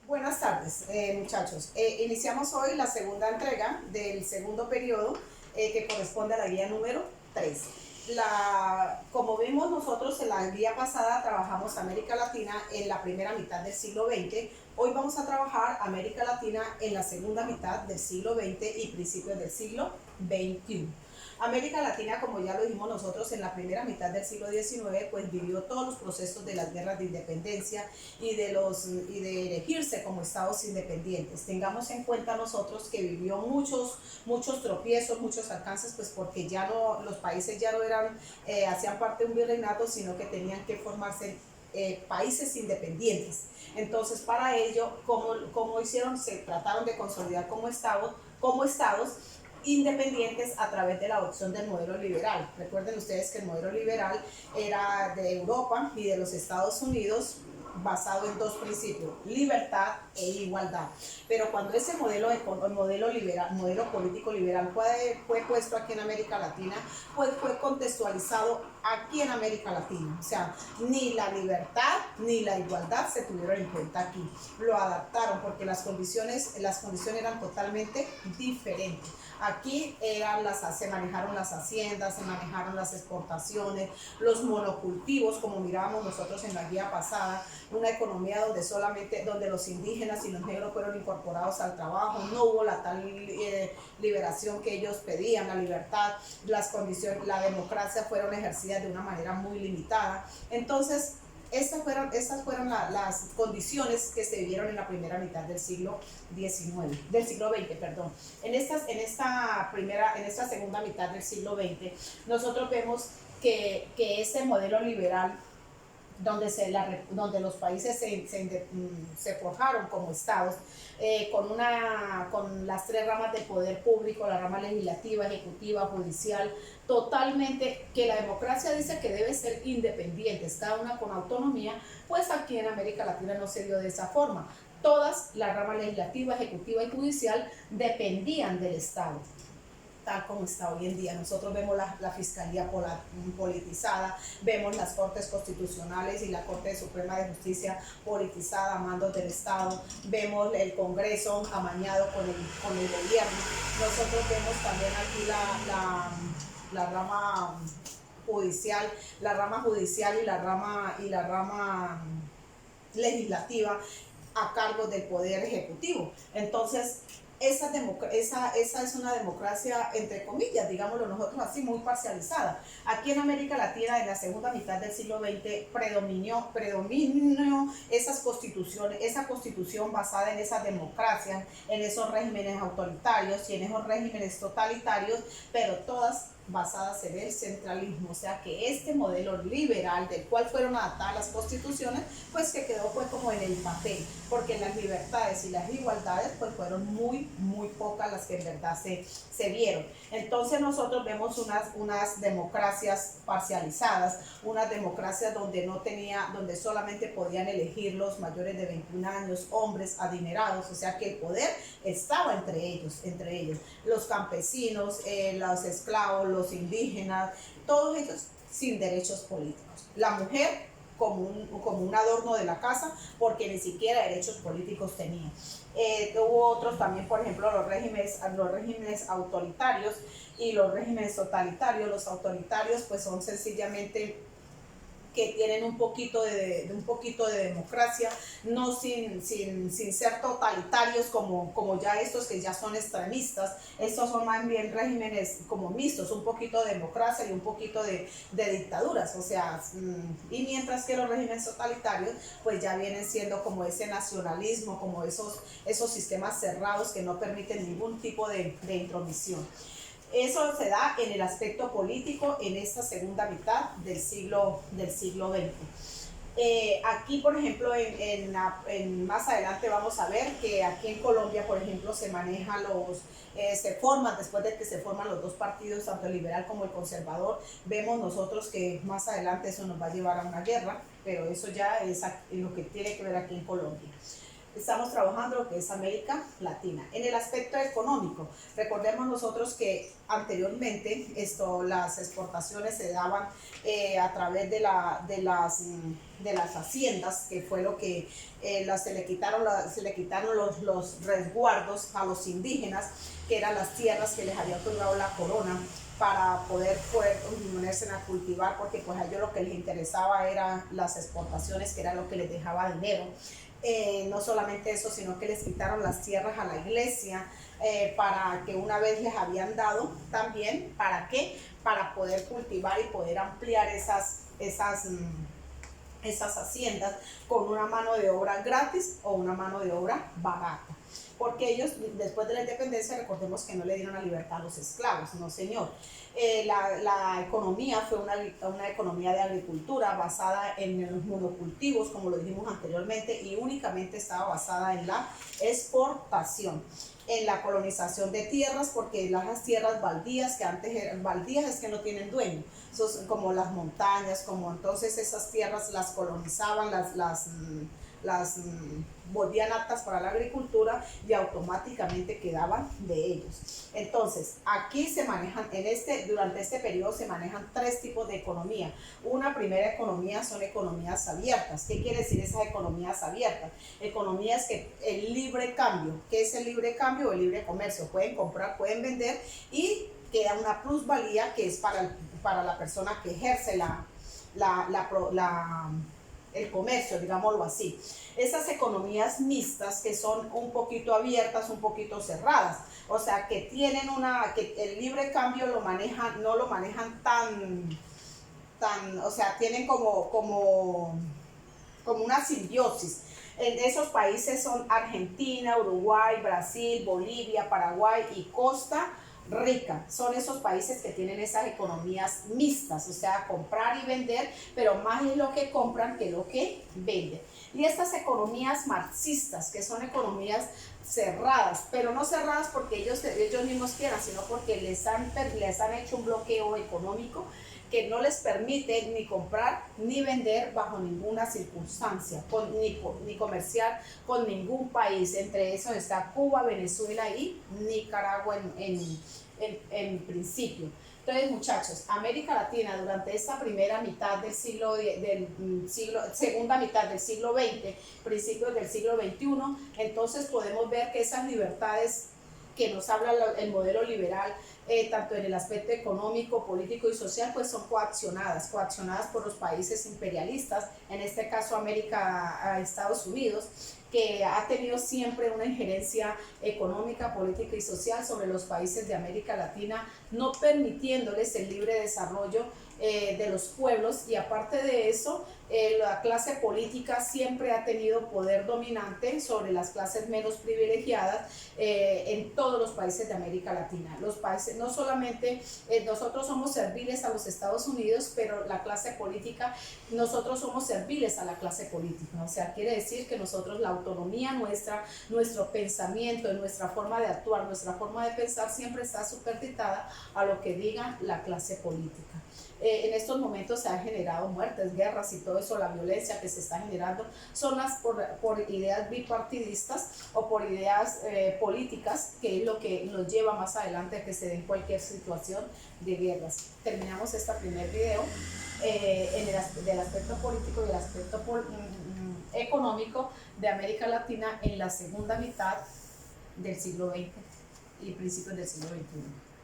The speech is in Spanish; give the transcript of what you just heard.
Buenas tardes, muchachos. Iniciamos hoy la segunda entrega del segundo periodo que corresponde a la guía número 3. Como vimos nosotros en la guía pasada, trabajamos América Latina en la primera mitad del siglo XX. Hoy vamos a trabajar América Latina en la segunda mitad del siglo XX y principios del siglo XXI. América Latina, como ya lo dijimos nosotros, en la primera mitad del siglo XIX, pues vivió todos los procesos de las guerras de independencia y de elegirse como estados independientes. Tengamos en cuenta nosotros que vivió muchos tropiezos, muchos alcances, pues porque ya no, los países ya no eran, hacían parte de un virreinato, sino que tenían que formarse países independientes. Entonces, para ello, ¿cómo hicieron? Se trataron de consolidar como estados independientes a través de la adopción del modelo liberal. Recuerden ustedes que el modelo liberal era de Europa y de los Estados Unidos, basado en dos principios: libertad e igualdad. Pero cuando ese modelo político liberal fue puesto aquí en América Latina, pues fue contextualizado aquí en América Latina. O sea, ni la libertad ni la igualdad se tuvieron en cuenta aquí. Lo adaptaron porque las condiciones eran totalmente diferentes. Aquí se manejaron las haciendas, se manejaron las exportaciones, los monocultivos, como mirábamos nosotros en la guía pasada, una economía donde los indígenas y los negros fueron incorporados al trabajo, no hubo la tal liberación que ellos pedían, la libertad, la democracia fueron ejercidas de una manera muy limitada. Entonces, estas fueron las condiciones que se vivieron en la primera mitad del siglo XX, perdón. En esta segunda mitad del siglo XX, nosotros vemos que ese modelo liberal donde los países se forjaron como estados, con las tres ramas del poder público, la rama legislativa, ejecutiva, judicial, totalmente, que la democracia dice que debe ser independientes, cada una con autonomía. Pues aquí en América Latina no se dio de esa forma. Todas, la rama legislativa, ejecutiva y judicial, dependían del Estado, tal como está hoy en día. Nosotros vemos la fiscalía politizada, vemos las cortes constitucionales y la Corte Suprema de Justicia politizada a mandos del Estado, vemos el Congreso amañado con el gobierno. Nosotros vemos también aquí la rama judicial, y la rama legislativa a cargo del poder ejecutivo. Entonces, esa es una democracia, entre comillas, digámoslo nosotros así, muy parcializada. Aquí en América Latina, en la segunda mitad del siglo XX, predominó esa constitución basada en esa democracia, en esos regímenes autoritarios y en esos regímenes totalitarios, pero todas basadas en el centralismo. O sea que este modelo liberal del cual fueron adaptadas las constituciones, pues que quedó pues como en el papel, porque las libertades y las igualdades pues fueron muy pocas las que en verdad se vieron. Entonces nosotros vemos unas democracias parcializadas, unas democracias donde solamente podían elegir los mayores de 21 años, hombres adinerados. O sea que el poder estaba entre ellos, los campesinos, los esclavos, los indígenas, todos ellos sin derechos políticos. La mujer como un adorno de la casa, porque ni siquiera derechos políticos tenía. Hubo otros también, por ejemplo, los regímenes autoritarios y los regímenes totalitarios. Los autoritarios pues son sencillamente que tienen un poquito de democracia, no sin ser totalitarios como ya estos que ya son extremistas. Estos son más bien regímenes como mixtos, un poquito de democracia y un poquito de dictaduras. O sea, y mientras que los regímenes totalitarios pues ya vienen siendo como ese nacionalismo, como esos sistemas cerrados que no permiten ningún tipo de intromisión. Eso se da en el aspecto político en esta segunda mitad del siglo XX. Aquí, por ejemplo, más adelante vamos a ver que aquí en Colombia, por ejemplo, después de que se forman los dos partidos, tanto el liberal como el conservador, vemos nosotros que más adelante eso nos va a llevar a una guerra, pero eso ya es lo que tiene que ver aquí en Colombia. estamos trabajando lo que es América Latina. En el aspecto económico, recordemos nosotros que anteriormente las exportaciones se daban a través de las haciendas, que fue lo que se le quitaron los resguardos a los indígenas, que eran las tierras que les había otorgado la corona para poder ponerse a cultivar, porque pues a ellos lo que les interesaba eran las exportaciones, que era lo que les dejaba dinero. No solamente eso, sino que les quitaron las tierras a la iglesia, para que una vez les habían dado también, ¿para qué? Para poder cultivar y poder ampliar esas haciendas con una mano de obra gratis o una mano de obra barata. Porque ellos, después de la independencia, recordemos que no le dieron la libertad a los esclavos, no señor. La economía fue una economía de agricultura basada en los monocultivos, como lo dijimos anteriormente, y únicamente estaba basada en la exportación, en la colonización de tierras, porque las tierras baldías, que antes eran baldías, es que no tienen dueño, son como las montañas, como entonces esas tierras las colonizaban, las volvían aptas para la agricultura y automáticamente quedaban de ellos. Entonces, aquí se manejan, durante este periodo se manejan tres tipos de economía. Una primera economía son economías abiertas. ¿Qué quiere decir esas economías abiertas? Economías que el libre cambio. ¿Qué es el libre cambio o el libre comercio? Pueden comprar, pueden vender y queda una plusvalía que es para la persona que ejerce el comercio, digámoslo así. Esas economías mixtas que son un poquito abiertas, un poquito cerradas, o sea, que tienen que el libre cambio no lo manejan o sea, tienen como una simbiosis. En esos países son Argentina, Uruguay, Brasil, Bolivia, Paraguay y Costa Rica. Son esos países que tienen esas economías mixtas, o sea, comprar y vender, pero más es lo que compran que lo que venden. Y estas economías marxistas, que son economías cerradas, pero no cerradas porque ellos mismos quieran, sino porque les han hecho un bloqueo económico que no les permite ni comprar ni vender bajo ninguna circunstancia, ni comerciar con ningún país. Entre esos está Cuba, Venezuela y Nicaragua en principio. Entonces, muchachos, América Latina durante esta primera mitad segunda mitad del siglo XX, principios del siglo XXI, entonces podemos ver que esas libertades que nos habla el modelo liberal, tanto en el aspecto económico, político y social, pues son coaccionadas por los países imperialistas, en este caso Estados Unidos, que ha tenido siempre una injerencia económica, política y social sobre los países de América Latina, no permitiéndoles el libre desarrollo de los pueblos, y aparte de eso, la clase política siempre ha tenido poder dominante sobre las clases menos privilegiadas en todos los países de América Latina. Los países, no solamente nosotros somos serviles a los Estados Unidos, pero la clase política, nosotros somos serviles a la clase política, o sea, quiere decir que nosotros, la autonomía nuestra, nuestro pensamiento, nuestra forma de actuar, nuestra forma de pensar siempre está supeditada a lo que diga la clase política. En estos momentos se han generado muertes, guerras y todo eso, la violencia que se está generando son por ideas bipartidistas o por ideas políticas, que es lo que nos lleva más adelante a que se den cualquier situación de guerras. Terminamos este primer video del aspecto político y el aspecto económico de América Latina en la segunda mitad del siglo XX y principios del siglo XXI.